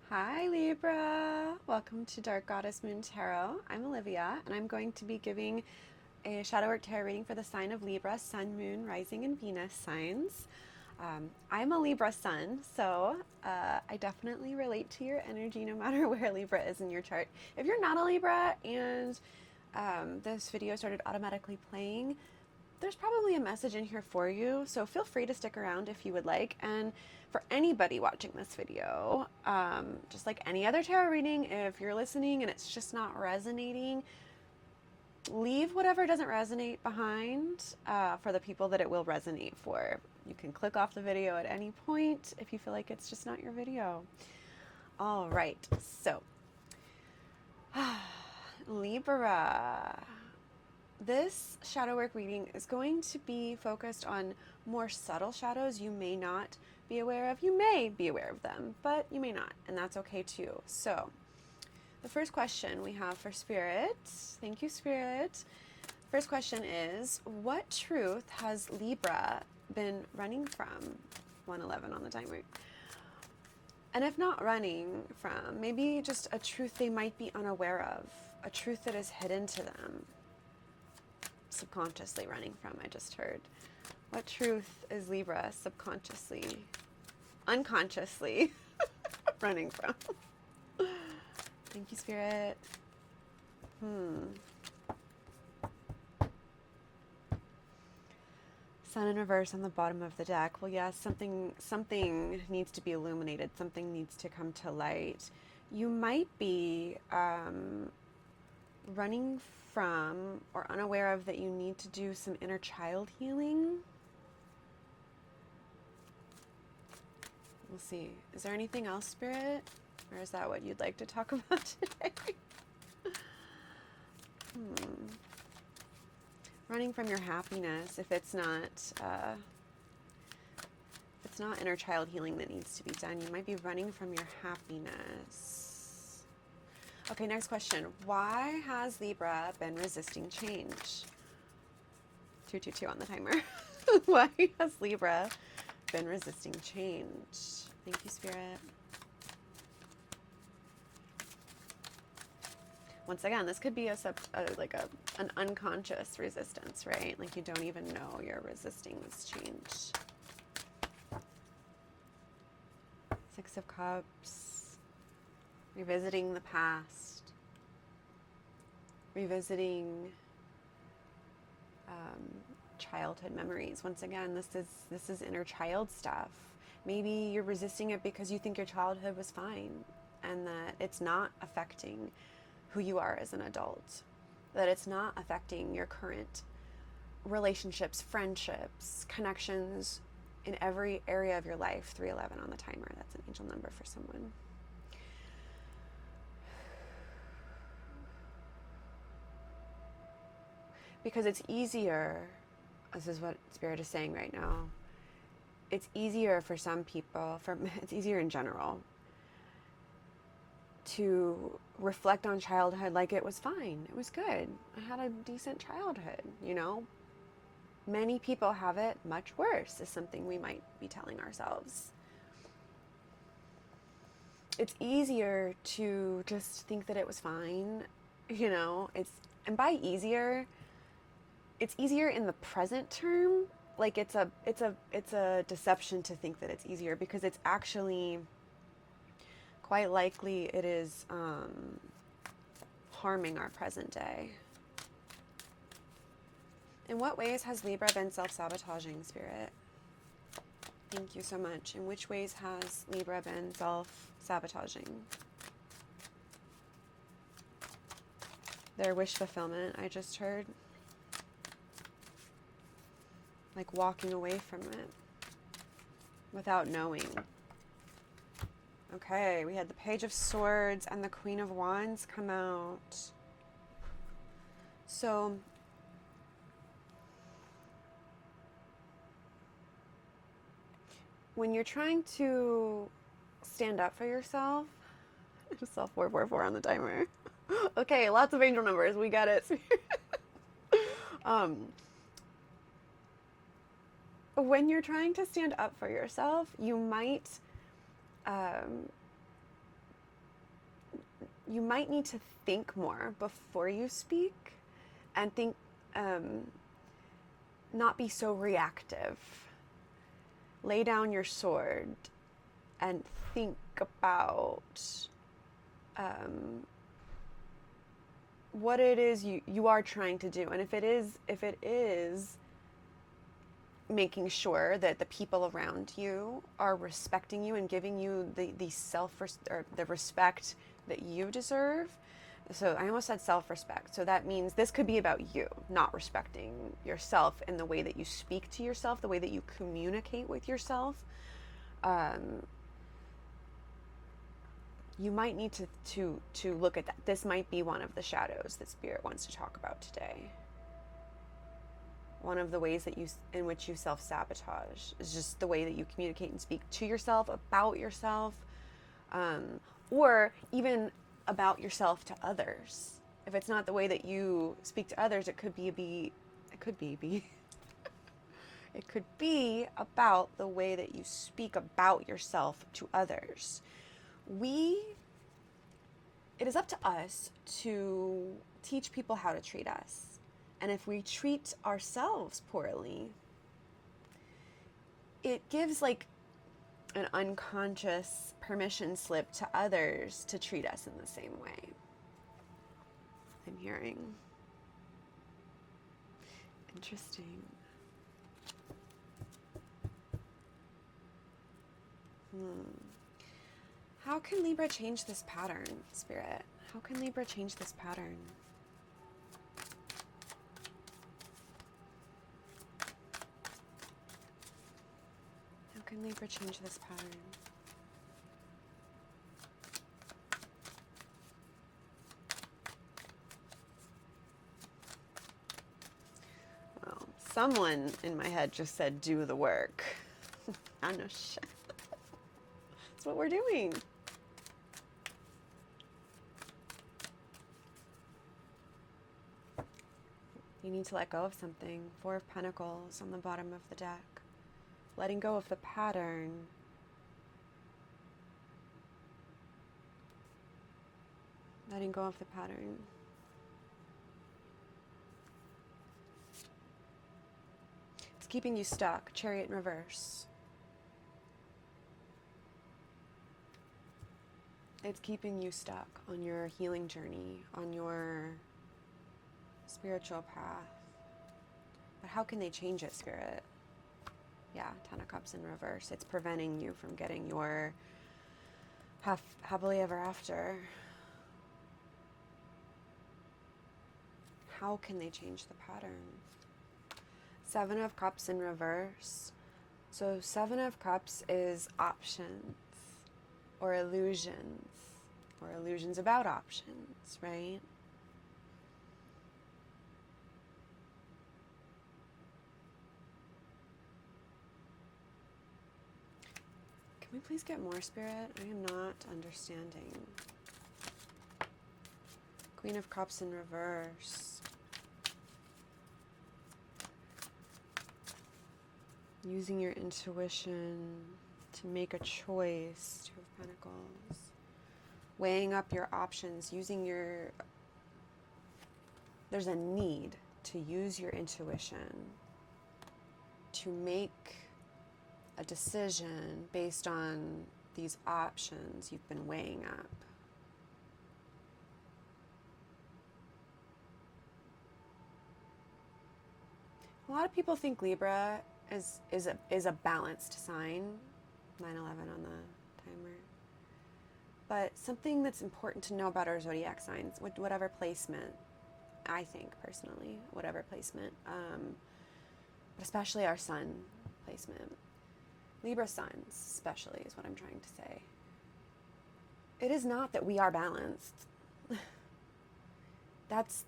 Hi Libra! Welcome to Dark Goddess Moon Tarot. I'm Olivia, and I'm going to be giving a shadow work tarot reading for the sign of Libra, Sun, Moon, Rising, and Venus signs. I'm a Libra sun, so I definitely relate to your energy no matter where Libra is in your chart. If you're not a Libra and this video started automatically playing, there's probably a message in here for you, so feel free to stick around if you would like. And for anybody watching this video, just like any other tarot reading, if you're listening and it's just not resonating, leave whatever doesn't resonate behind for the people that it will resonate for. You can click off the video at any point if you feel like it's just not your video. All right, so Libra. This shadow work reading is going to be focused on more subtle shadows you may not be aware of. You may be aware of them, but you may not, and that's okay too. So, the first question we have for Spirit, thank you, Spirit. First question is, what truth has Libra been running from? 111 on the timer. And if not running from, maybe just a truth they might be unaware of, a truth that is hidden to them. Subconsciously running from, I just heard. What truth is Libra subconsciously, unconsciously running from? Thank you, Spirit. Sun in reverse on the bottom of the deck. Well, yes, something needs to be illuminated. Something needs to come to light. You might be running from or unaware of that you need to do some inner child healing. We'll see. Is there anything else, Spirit? Or is that what you'd like to talk about today? Running from your happiness, if it's not inner child healing that needs to be done, you might be running from your happiness. Okay, next question. Why has Libra been resisting change? 222 on the timer. Why has Libra been resisting change? Thank you, Spirit. Once again, this could be an unconscious resistance, right? Like you don't even know you're resisting this change. Six of Cups. Revisiting the past. Revisiting childhood memories. Once again, this is inner child stuff. Maybe you're resisting it because you think your childhood was fine and that it's not affecting who you are as an adult, that it's not affecting your current relationships, friendships, connections in every area of your life. 311 on the timer. That's an angel number for someone. Because it's easier, this is what Spirit is saying right now, it's easier for some people, it's easier in general, to reflect on childhood like it was fine. It was good. I had a decent childhood, you know? Many people have it much worse, is something we might be telling ourselves. It's easier to just think that it was fine, you know? And by easier, it's easier in the present term. Like it's a deception to think that it's easier, because it's actually quite likely it is harming our present day. In what ways has Libra been self-sabotaging, Spirit? Thank you so much. In which ways has Libra been self-sabotaging? Their wish fulfillment, I just heard. Like walking away from it without knowing. Okay, we had the Page of Swords and the Queen of Wands come out. So, when you're trying to stand up for yourself, I just saw 444 on the timer. Okay, lots of angel numbers. We got it. When you're trying to stand up for yourself, you might you might need to think more before you speak, and think, not be so reactive. Lay down your sword and think about what it is you are trying to do. And if it is making sure that the people around you are respecting you and giving you the or the respect that you deserve. So I almost said self-respect. So that means this could be about you not respecting yourself in the way that you speak to yourself, the way that you communicate with yourself. You might need to look at that. This might be one of the shadows that Spirit wants to talk about today. One of the ways in which you self-sabotage is just the way that you communicate and speak to yourself, about yourself, or even about yourself to others. If it's not the way that you speak to others, it could be about the way that you speak about yourself to others. It is up to us to teach people how to treat us. And if we treat ourselves poorly, it gives like an unconscious permission slip to others to treat us in the same way. I'm hearing. Interesting. How can Libra change this pattern, Spirit? How can Libra change this pattern? How can Libra change this pattern? Well, someone in my head just said, do the work. I know shit. That's what we're doing. You need to let go of something. 4 of Pentacles on the bottom of the deck. Letting go of the pattern. Letting go of the pattern. It's keeping you stuck. Chariot in reverse. It's keeping you stuck on your healing journey, on your spiritual path. But how can they change it, Spirit? Yeah, 10 of Cups in reverse. It's preventing you from getting your happily ever after. How can they change the pattern? 7 of Cups in reverse. So 7 of Cups is options or illusions about options, right? Can we please get more, Spirit? I am not understanding. Queen of Cups in reverse. Using your intuition to make a choice. 2 of Pentacles. Weighing up your options, there's a need to use your intuition to make a decision based on these options you've been weighing up. A lot of people think Libra is a balanced sign. 9/11 on the timer. But something that's important to know about our zodiac signs, whatever placement, I think personally, whatever placement, but especially our sun placement. Libra suns especially is what I'm trying to say. It is not that we are balanced. That's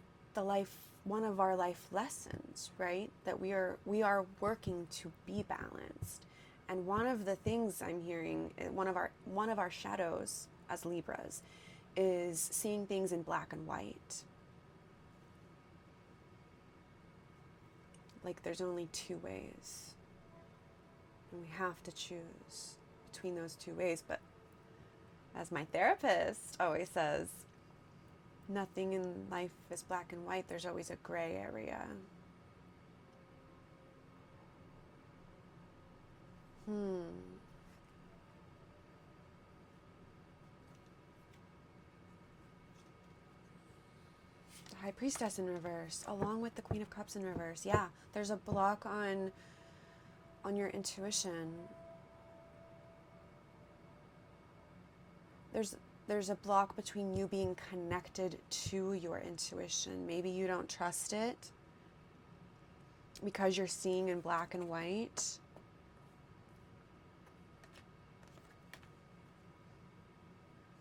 one of our life lessons, right? That we are working to be balanced. And one of the things I'm hearing, one of our shadows as Libras, is seeing things in black and white. Like there's only 2 ways. And we have to choose between those 2 ways. But as my therapist always says, Nothing in life is black and white. There's always a gray area. The High Priestess in reverse, along with the Queen of Cups in reverse. Yeah, there's a block on your intuition. There's a block between you being connected to your intuition. Maybe you don't trust it because you're seeing in black and white.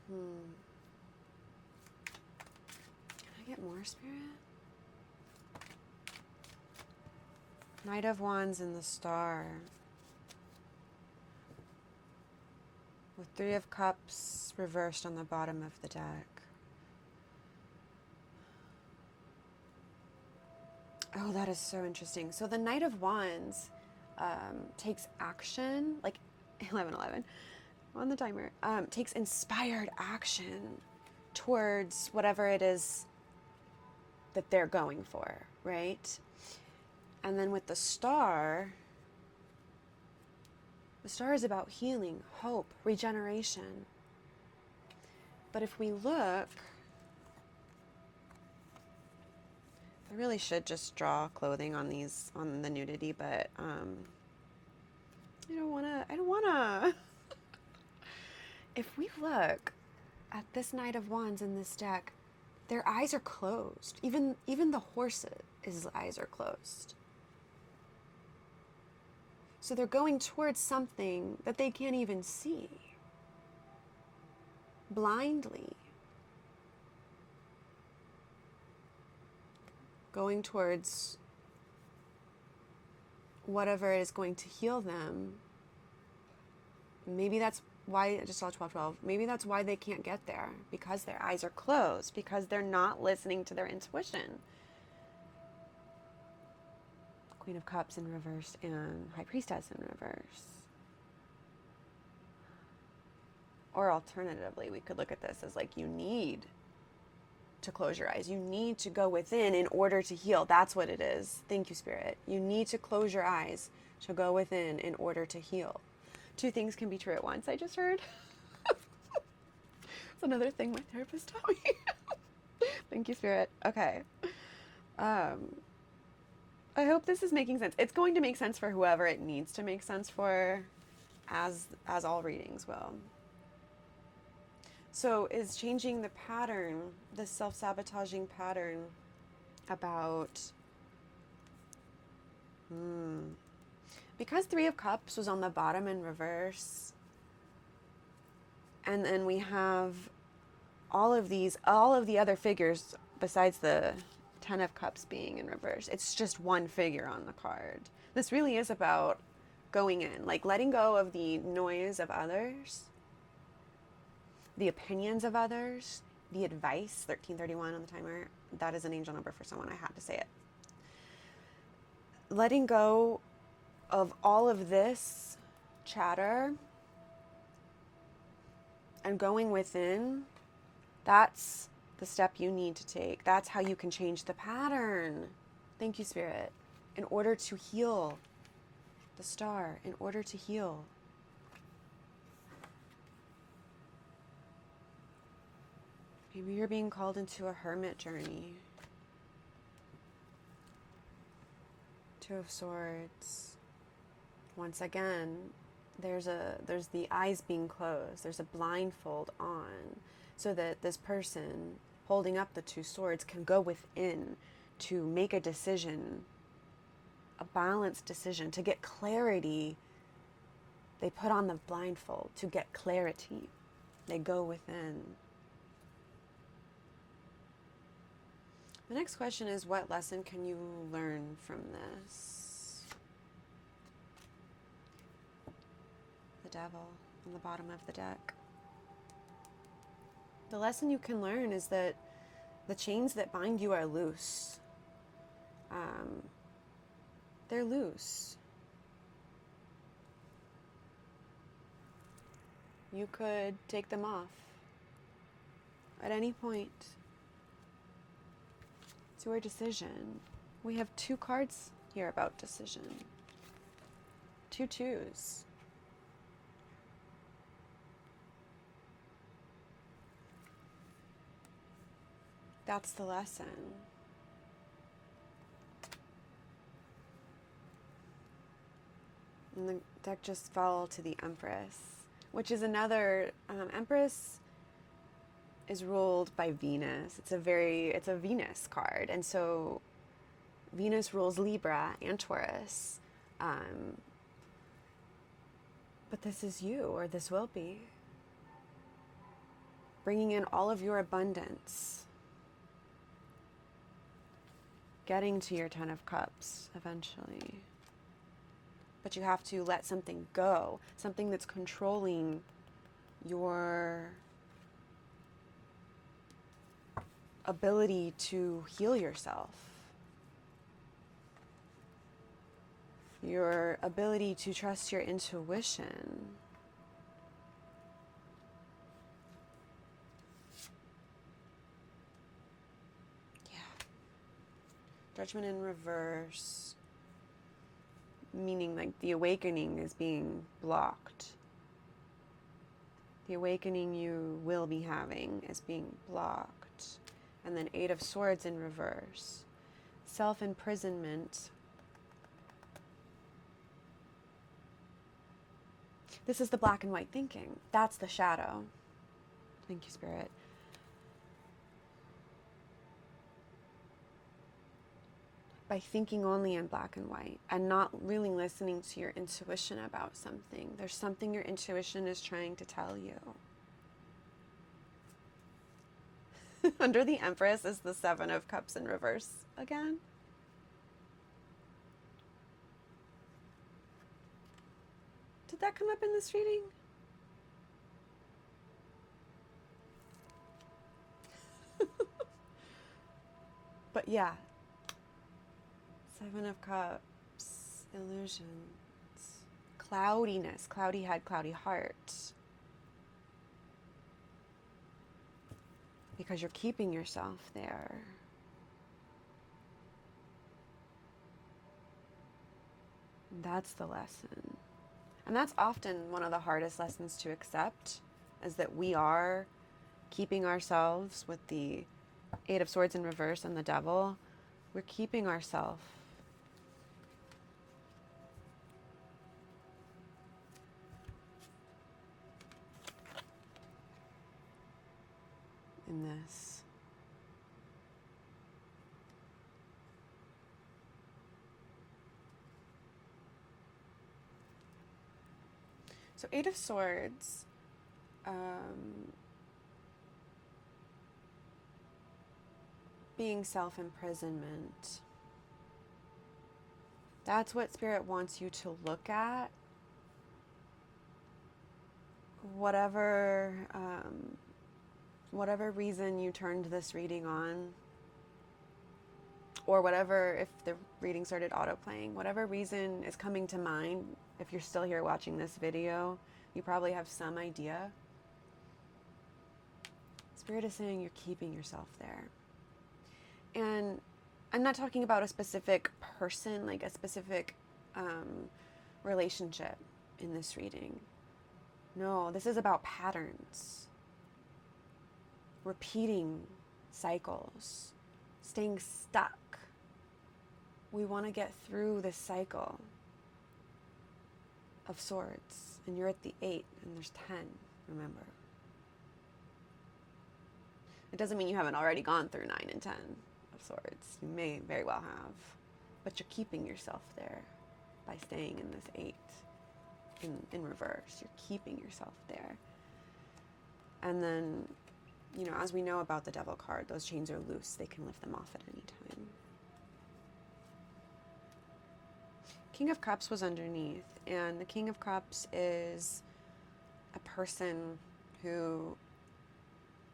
Can I get more, Spirit? Knight of Wands and the Star. With Three of Cups reversed on the bottom of the deck. Oh, that is so interesting. So the Knight of Wands takes action, like 11:11 on the timer, takes inspired action towards whatever it is that they're going for, right? And then with the Star is about healing, hope, regeneration. But if we look, I really should just draw clothing on the nudity, but I don't wanna. If we look at this Knight of Wands in this deck, their eyes are closed. Even the horse's eyes are closed. So they're going towards something that they can't even see. Blindly. Going towards whatever is going to heal them. Maybe that's why, I just saw 12:12. Maybe that's why they can't get there. Because their eyes are closed. Because they're not listening to their intuition. Queen of Cups in reverse and High Priestess in reverse. Or alternatively, we could look at this as like, you need to close your eyes. You need to go within in order to heal. That's what it is. Thank you, Spirit. You need to close your eyes to go within in order to heal. Two things can be true at once, I just heard. It's another thing my therapist taught me. Thank you, Spirit. Okay. I hope this is making sense. It's going to make sense for whoever it needs to make sense for, as all readings will. So is changing the pattern, the self-sabotaging pattern, about... Because Three of Cups was on the bottom in reverse, and then we have all of the other figures besides the Ten of Cups being in reverse. It's just one figure on the card. This really is about going in, like letting go of the noise of others, the opinions of others, the advice, 1331 on the timer. That is an angel number for someone. I had to say it. Letting go of all of this chatter and going within, that's the step you need to take. That's how you can change the pattern. Thank you, Spirit. In order to heal the Star, in order to heal. Maybe you're being called into a hermit journey. Two of Swords. Once again, there's the eyes being closed. There's a blindfold on, so that this person holding up the two swords can go within to make a decision, a balanced decision, to get clarity. They put on the blindfold to get clarity. They go within. The next question is, what lesson can you learn from this? The Devil on the bottom of the deck. The lesson you can learn is that the chains that bind you are loose. They're loose. You could take them off at any point. your decision. We have 2 cards here about decision. 2 twos. That's the lesson. And the deck just fell to the Empress, which is another, Empress is ruled by Venus. It's a Venus card. And so Venus rules Libra and Taurus. But this is you, or this will be. Bringing in all of your abundance. Getting to your 10 of Cups eventually. But you have to let something go. Something that's controlling your ability to heal yourself. Your ability to trust your intuition. Yeah. Judgment in reverse. Meaning like the awakening is being blocked. The awakening you will be having is being blocked. And then 8 of Swords in reverse. Self-imprisonment. This is the black and white thinking. That's the shadow. Thank you, Spirit. By thinking only in black and white and not really listening to your intuition about something. There's something your intuition is trying to tell you. Under the Empress is the 7 of Cups in reverse again. Did that come up in this reading? But yeah. 7 of Cups, illusions, cloudiness, cloudy head, cloudy heart. Because you're keeping yourself there. That's the lesson. And that's often one of the hardest lessons to accept, is that we are keeping ourselves with the 8 of Swords in reverse and the Devil. We're keeping ourselves in this. So 8 of Swords, being self-imprisonment. That's what Spirit wants you to look at. Whatever reason you turned this reading on, or whatever, if the reading started auto-playing, whatever reason is coming to mind, if you're still here watching this video, you probably have some idea. Spirit is saying you're keeping yourself there. And I'm not talking about a specific person, like a specific relationship in this reading. No, this is about patterns. Repeating cycles. Staying stuck. We want to get through this cycle of Swords. And you're at the 8 and there's 10, remember. It doesn't mean you haven't already gone through 9 and 10 of Swords. You may very well have. But you're keeping yourself there by staying in this 8 in reverse. You're keeping yourself there. And then, you know, as we know about the Devil card, those chains are loose. They can lift them off at any time. King of Cups was underneath, and the King of Cups is a person who,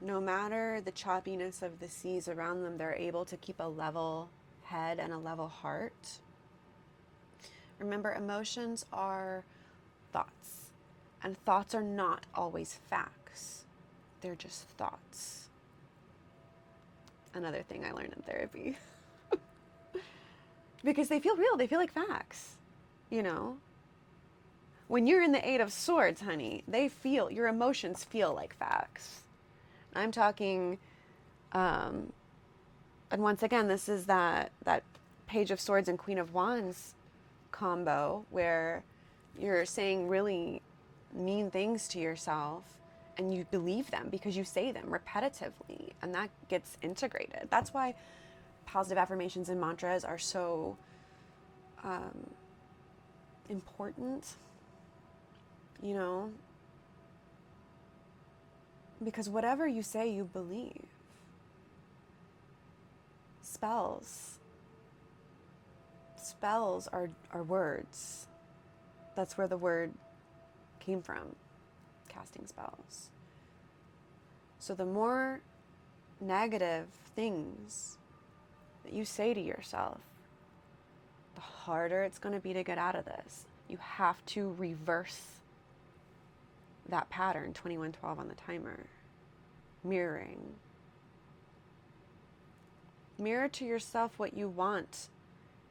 no matter the choppiness of the seas around them, they're able to keep a level head and a level heart. Remember, emotions are thoughts, and thoughts are not always facts. They're just thoughts. Another thing I learned in therapy. Because they feel real. They feel like facts, you know? When you're in the Eight of Swords, honey, your emotions feel like facts. I'm talking, and once again, this is that Page of Swords and Queen of Wands combo where you're saying really mean things to yourself and you believe them because you say them repetitively, and that gets integrated. That's why positive affirmations and mantras are so important, you know, because whatever you say, you believe. Spells are words. That's where the word came from, casting spells. So the more negative things that you say to yourself, the harder it's going to be to get out of this. You have to reverse that pattern, 2112 on the timer. Mirroring. Mirror to yourself what you want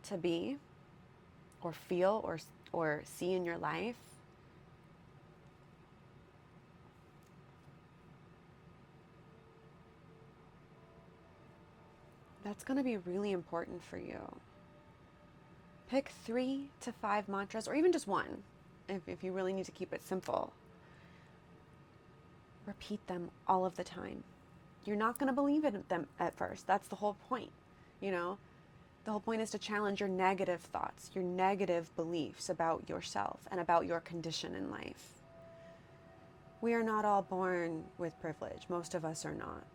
to be or feel or see in your life. That's going to be really important for you. Pick 3 to 5 mantras, or even just one, if you really need to keep it simple. Repeat them all of the time. You're not going to believe in them at first. That's the whole point, you know? The whole point is to challenge your negative thoughts, your negative beliefs about yourself and about your condition in life. We are not all born with privilege. Most of us are not.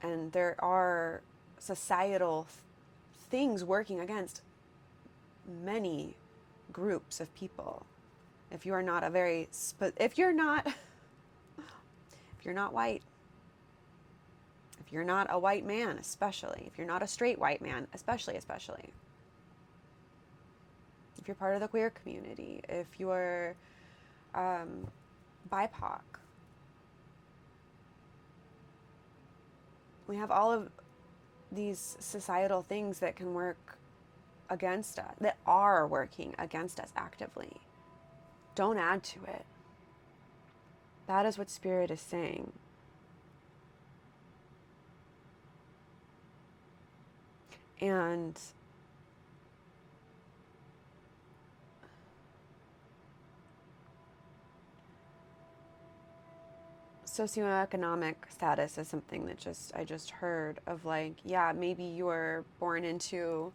And there are societal things working against many groups of people. If you are not if you're not white, if you're not a white man, especially, if you're not a straight white man, especially, if you're part of the queer community, if you're BIPOC, we have all of these societal things that can work against us, that are working against us actively. Don't add to it. That is what Spirit is saying. And socioeconomic status is something that I just heard of, like, yeah, maybe you're born into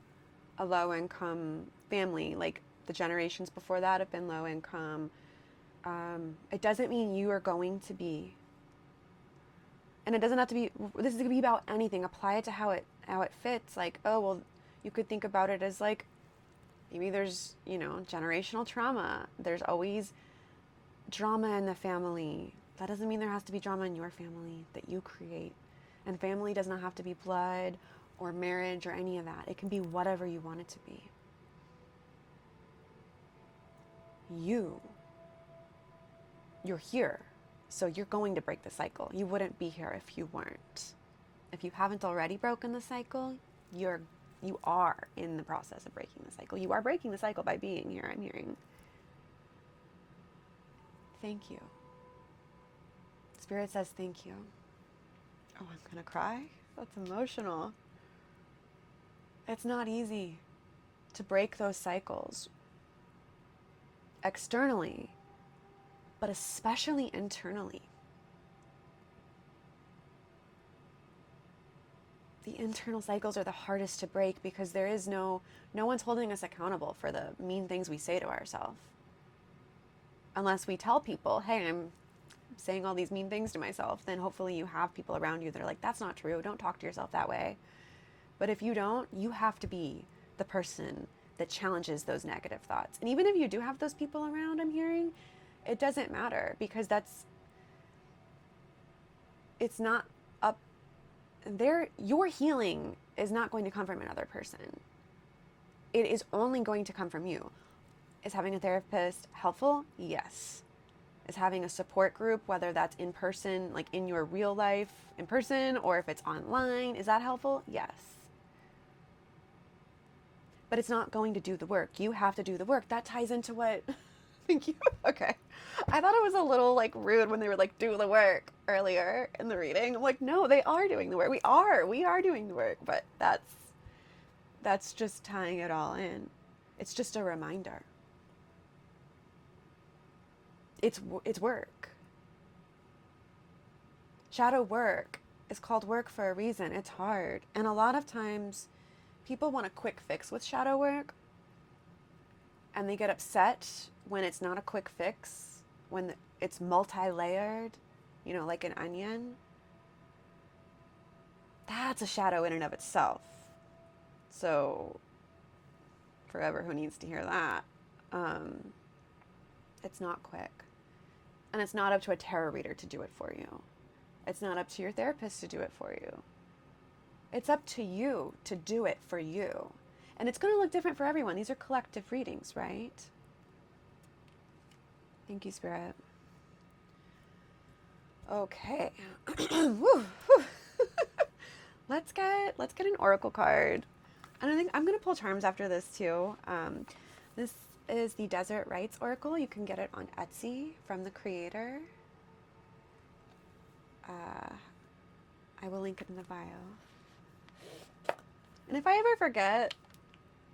a low income family, like the generations before that have been low income. It doesn't mean you are going to be, and it doesn't have to be, this is going to be about anything. Apply it to how it fits. Like, oh, well, you could think about it as like, maybe there's, generational trauma. There's always drama in the family. That doesn't mean there has to be drama in your family that you create. And family does not have to be blood or marriage or any of that. It can be whatever you want it to be. You're here, so you're going to break the cycle. You wouldn't be here if you weren't. If you haven't already broken the cycle, you are in the process of breaking the cycle. You are breaking the cycle by being here, I'm hearing. Thank you. Spirit says thank you. Oh, I'm gonna cry? That's emotional. It's not easy to break those cycles externally, but especially internally. The internal cycles are the hardest to break because there is no one's holding us accountable for the mean things we say to ourselves. Unless we tell people, hey, I'm saying all these mean things to myself, then hopefully you have people around you that are like, that's not true. Don't talk to yourself that way. But if you don't, you have to be the person that challenges those negative thoughts. And even if you do have those people around, I'm hearing, it doesn't matter, because it's not up there. Your healing is not going to come from another person. It is only going to come from you. Is having a therapist helpful? Yes. Is having a support group, whether that's in person, like in your real life, in person, or if it's online, is that helpful? Yes. But it's not going to do the work. You have to do the work. That ties into what, thank you. Okay. I thought it was a little like rude when they were like, do the work earlier in the reading. I'm like, no, they are doing the work. We are doing the work, but that's just tying it all in. It's just a reminder. It's work. Shadow work is called work for a reason. It's hard. And a lot of times people want a quick fix with shadow work, and they get upset when it's not a quick fix, when it's multi-layered, you know, like an onion. That's a shadow in and of itself. So forever who needs to hear that. It's not quick. And it's not up to a tarot reader to do it for you. It's not up to your therapist to do it for you. It's up to you to do it for you. And it's going to look different for everyone. These are collective readings, right? Thank you, Spirit. Okay. Let's get an oracle card. And I think I'm going to pull charms after this too. This is the Desert Rites Oracle. You can get it on Etsy from the creator. I will link it in the bio. And if I ever forget,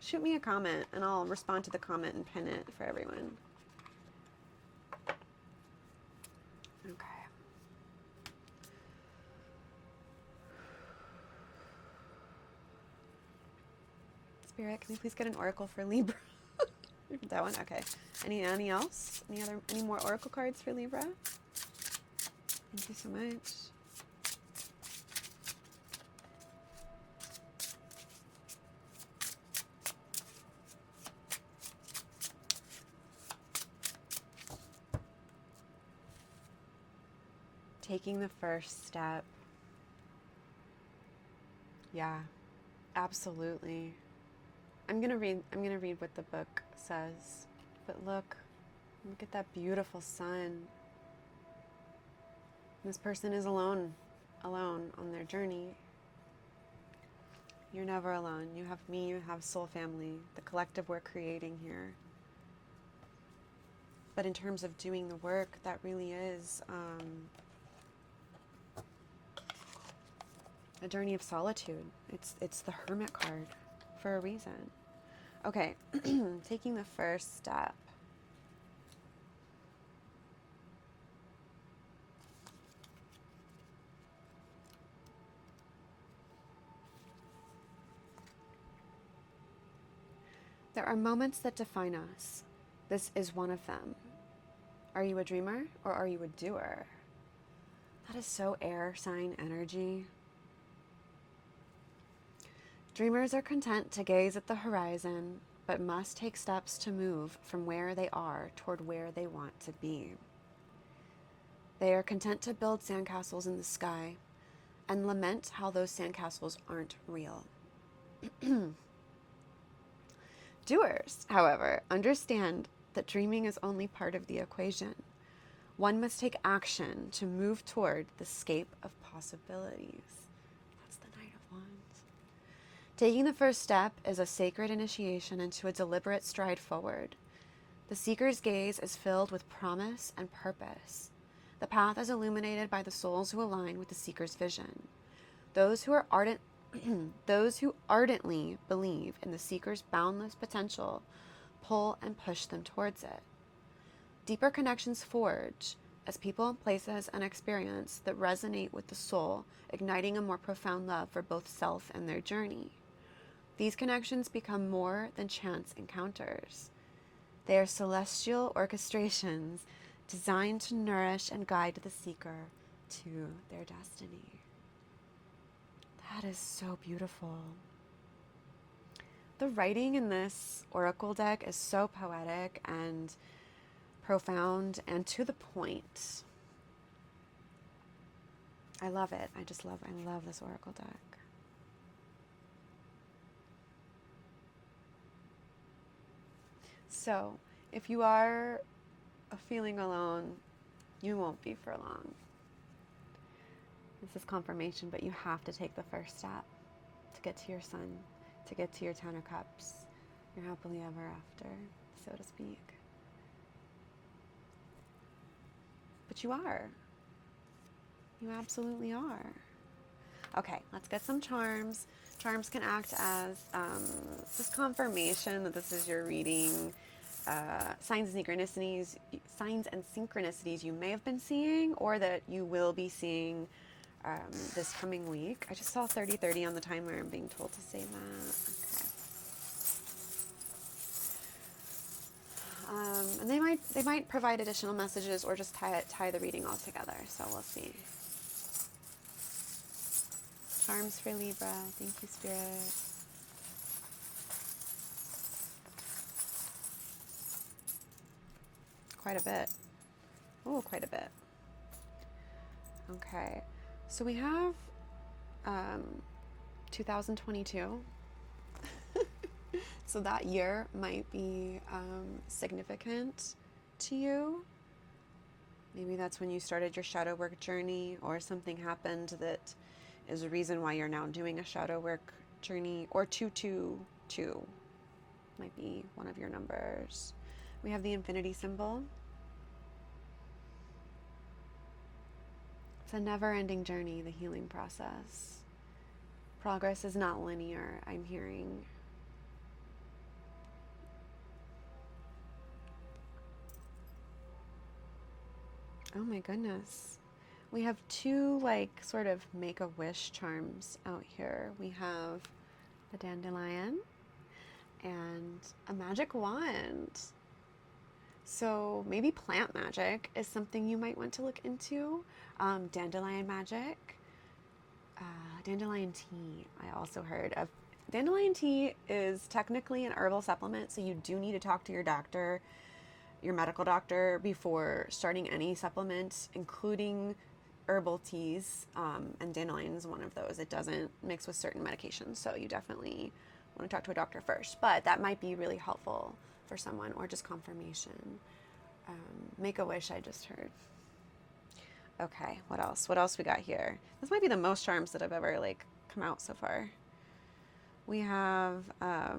shoot me a comment and I'll respond to the comment and pin it for everyone. Okay. Spirit, can we please get an oracle for Libra? That one? Okay. Any else? Any more oracle cards for Libra? Thank you so much. Taking the first step. Yeah, absolutely. I'm gonna read what the book says. But look at that beautiful sun. This person is alone on their journey. You're never alone. You have me, you have soul family, the collective we're creating here. But in terms of doing the work, that really is a journey of solitude. It's the Hermit card for a reason. Okay, taking the first step. There are moments that define us. This is one of them. Are you a dreamer or are you a doer? That is so air sign energy. Dreamers are content to gaze at the horizon, but must take steps to move from where they are toward where they want to be. They are content to build sandcastles in the sky and lament how those sandcastles aren't real. Doers, however, understand that dreaming is only part of the equation. One must take action to move toward the scape of possibilities. That's the Knight of Wands. Taking the first step is a sacred initiation into a deliberate stride forward. The seeker's gaze is filled with promise and purpose. The path is illuminated by the souls who align with the seeker's vision. Those who ardently believe in the seeker's boundless potential pull and push them towards it. Deeper connections forge as people, places, and experience that resonate with the soul, igniting a more profound love for both self and their journey. These connections become more than chance encounters. They are celestial orchestrations designed to nourish and guide the seeker to their destiny. That is so beautiful. The writing in this oracle deck is so poetic and profound and to the point. I love it. I love this oracle deck. So, if you are feeling alone, You won't be for long. This is confirmation, but you have to take the first step to get to your sun, to get to your 10 of Cups, your happily ever after, so to speak. But you are. You absolutely are. Okay, let's get some charms. Charms can act as just confirmation that this is your reading. Signs and synchronicities you may have been seeing or that you will be seeing this coming week. I just saw 3030 on the timer. I'm being told to say that. Okay. And they might provide additional messages or just tie the reading all together. So we'll see. Charms for Libra. Thank you, Spirit. Quite a bit. Oh, quite a bit. Okay. So we have 2022. So that year might be significant to you. Maybe that's when you started your shadow work journey, or something happened that is a reason why you're now doing a shadow work journey, or 222 might be one of your numbers. We have the infinity symbol. It's a never-ending journey, the healing process. Progress is not linear, I'm hearing. Oh my goodness. We have two, like, sort of make-a-wish charms out here. We have the dandelion and a magic wand. So maybe plant magic is something you might want to look into. Dandelion magic. Dandelion tea, I also heard of. Dandelion tea is technically an herbal supplement, so you do need to talk to your doctor, your medical doctor, before starting any supplement, including herbal teas, and dandelion is one of those. It doesn't mix with certain medications, so you definitely want to talk to a doctor first, but that might be really helpful for someone, or just confirmation. Make a wish, I just heard. Okay, what else? What else we got here? This might be the most charms that have ever, like, come out so far. We have a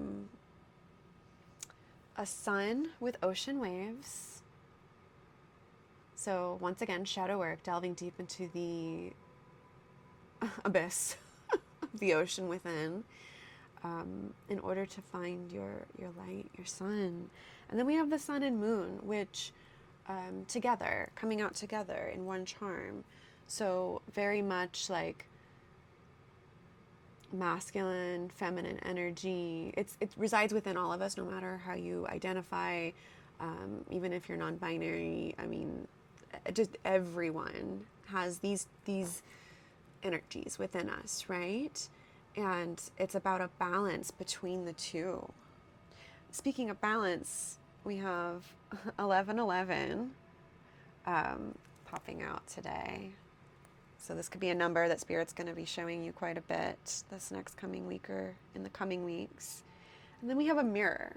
sun with ocean waves. So once again, shadow work, delving deep into the abyss of the ocean within, in order to find your light, your sun. And then we have the sun and moon, which together, coming out together in one charm. So very much like masculine, feminine energy. It resides within all of us, no matter how you identify, even if you're non-binary. I mean, just everyone has these energies within us, right? And it's about a balance between the two. Speaking of balance, we have 1111 popping out today. So this could be a number that Spirit's going to be showing you quite a bit this next coming week, or in the coming weeks. And then we have a mirror.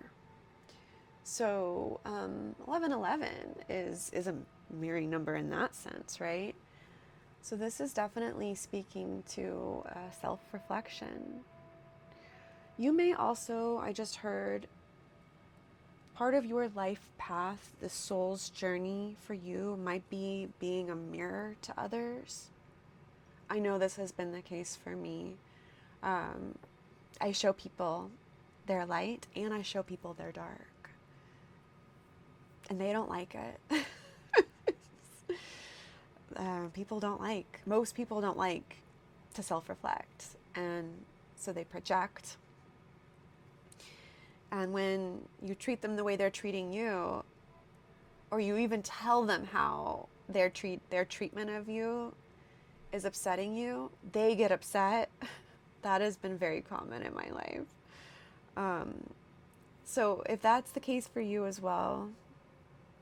So 1111 is a mirroring number in that sense, right? So this is definitely speaking to self-reflection. You may also, I just heard, part of your life path, the soul's journey for you, might be being a mirror to others. I know this has been the case for me. I show people their light, and I show people their dark. And they don't like it. Most people don't like to self-reflect. And so they project. And when you treat them the way they're treating you, or you even tell them how their treatment of you is upsetting you, they get upset. That has been very common in my life. So if that's the case for you as well,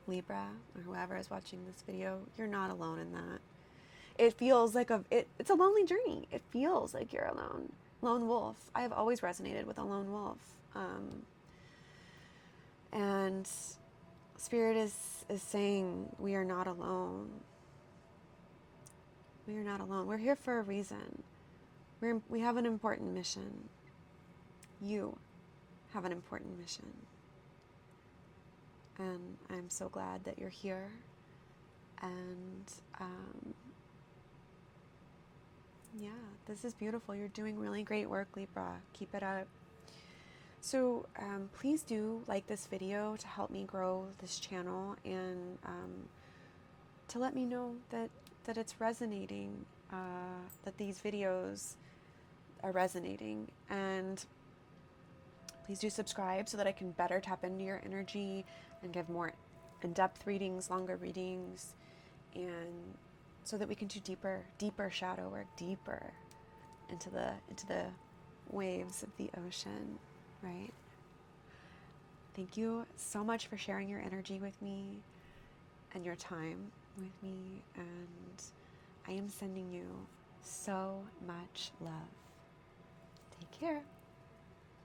Libra, or whoever is watching this video, you're not alone in that. It feels like it's a lonely journey. It feels like you're alone. Lone wolf. I have always resonated with a lone wolf. And Spirit is saying we are not alone. We are not alone. We're here for a reason. We have an important mission. You have an important mission. And I'm so glad that you're here. And yeah, this is beautiful. You're doing really great work, Libra. Keep it up. So please do like this video to help me grow this channel, and to let me know that it's resonating, that these videos are resonating. And please do subscribe so that I can better tap into your energy and give more in-depth readings, longer readings, and so that we can do deeper shadow work, deeper into the waves of the ocean, right? Thank you so much for sharing your energy with me and your time with me, and I am sending you so much love. Take care.